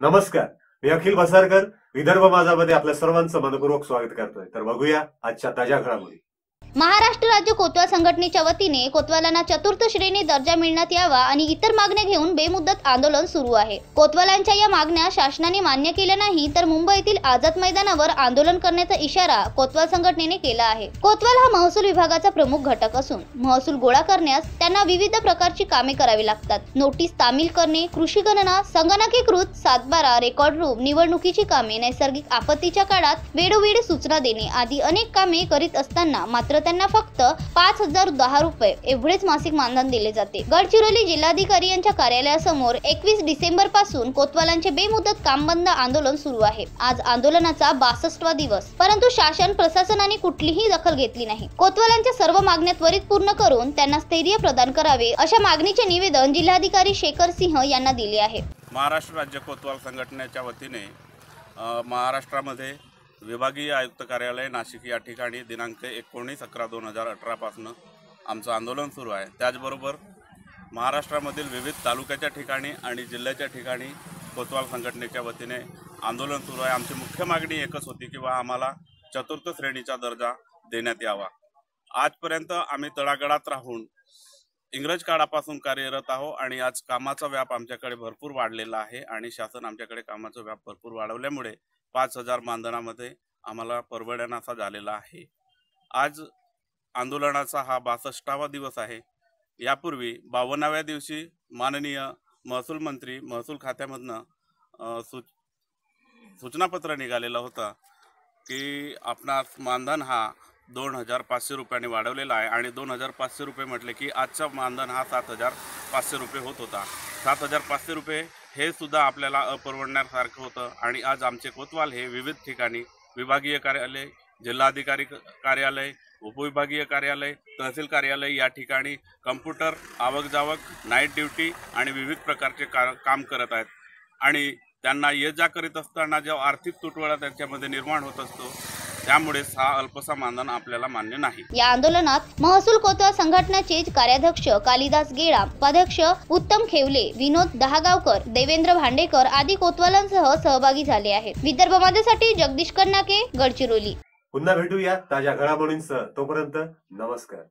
नमस्कार, मी अखिल बसारकर विदर्भ माझामध्ये आपल्या सर्वांचं मनपूर्वक स्वागत करतोय। तर बघूया आजच्या ताज्या घडामोडी। महाराष्ट्र राज्य कोतवाल संघटनेच्या वतीने कोतवालांना चतुर्थ श्रेणी दर्जा मिळण्यात यावा आणि इतर मागण्या घेऊन बेमुदत आंदोलन सुरू आहे। कोतवालांच्या या मागण्या शासनाने मान्य केल्या नाही तर मुंबईतील आझाद मैदानावर आंदोलन करण्याचा इशारा कोतवाल संघटनेने केला आहे। कोतवाल हा महसूल विभागाचा प्रमुख घटक असून महसूल गोळा करण्यास त्यांना विविध प्रकारची कामे करावी लागतात। नोटीस तामील करणे, कृषी गणना, संगणकीकृत सातबारा, रेकॉर्ड रूम, निवडणुकीची कामे, नैसर्गिक आपत्तीच्या काळात वेळोवेळी सूचना देणे आदी अनेक कामे करीत असताना मात्र त्यांना फक्त 5010 रुपये एवढेच मासिक मानधन दिले जाते। गडचिरोली जिल्हाधिकारी यांच्या कार्यालयासमोर 21 डिसेंबर पासून कोतवालांचे बेमुदत काम बंद आंदोलन सुरू आहे। आज आंदोलनाचा 62वा दिवस, परंतु शासन प्रशासनाने कुठलीही दखल घेतली नाही। कोतवालांच्या सर्व मागण्या त्वरित पूर्ण करून त्यांना स्थैर्य प्रदान करावे अशा मागणीचे निवेदन जिल्हाधिकारी शेखर सिंह यांना दिले आहे। महाराष्ट्र राज्य कोतवाल संघटनेच्या वतीने महाराष्ट्रामध्ये विभागीय आयुक्त कार्यालय नाशिक या ठिकाणी दिनांक 19/11/2018 पासून आमचं आंदोलन सुरू आहे। त्याचबरोबर महाराष्ट्रामधील विविध तालुक्याच्या ठिकाणी आणि जिल्ह्याच्या ठिकाणी कोतवाल संघटनेच्या वतीने आंदोलन सुरू आहे। आमची मुख्य मागणी एकच होती की आम्हाला चतुर्थ श्रेणीचा दर्जा देण्यात यावा। आजपर्यंत आम्ही तळागाळात राहून इंग्रज काळापासून कार्यरत आहोत आणि आज कामाचा व्याप आमच्याकडे भरपूर वाढलेला आहे आणि शासन आमच्याकडे कामाचा व्याप भरपूर वाढवल्यामुळे 5000 मानधनामध्ये आम्हाला परवडण्याचा झालेला आहे। आज आंदोलनाचा हा 62वा दिवस आहे। यापूर्वी 52व्या दिवशी माननीय महसूल मंत्री महसूल खात्यामधनं सूचनापत्र निघालेलं होतं की आपणास मानधन हा 2500 रुपयांनी वाढवलेला आहे आणि 2500 रुपये म्हटले की आजचा मानधन हा 7500 रुपये होत होता। 7500 रुपये हे सुद्धा आपल्याला अपरवडण्यासारखं होतं आणि आज आमचे कोतवाल हे विविध ठिकाणी विभागीय कार्यालय, जिल्हाधिकारी कार्यालय, उपविभागीय कार्यालय, तहसील कार्यालय या ठिकाणी कम्प्युटर, आवक जावक, नाईट ड्युटी आणि विविध प्रकारचे काम करत आहेत आणि त्यांना ये जा करीत असताना जो आर्थिक तुटवडा त्यांच्यामध्ये निर्माण होत असतो त्यामुळे हा अल्पसा मानधन आपल्याला मान्य नाही। या आंदोलनात महसूल कोतवाल संघटनेचे कार्याध्यक्ष कालिदास गेडा, उपाध्यक्ष उत्तम खेवले, विनोद दहागावकर, देवेंद्र भांडेकर आदी कोतवालांसह सहभागी झाले आहेत। विदर्भ माझ्यासाठी जगदीश कर्नाके, गडचिरोली। पुन्हा भेटूया ताज्या घडामोडींसह, तोपर्यंत नमस्कार।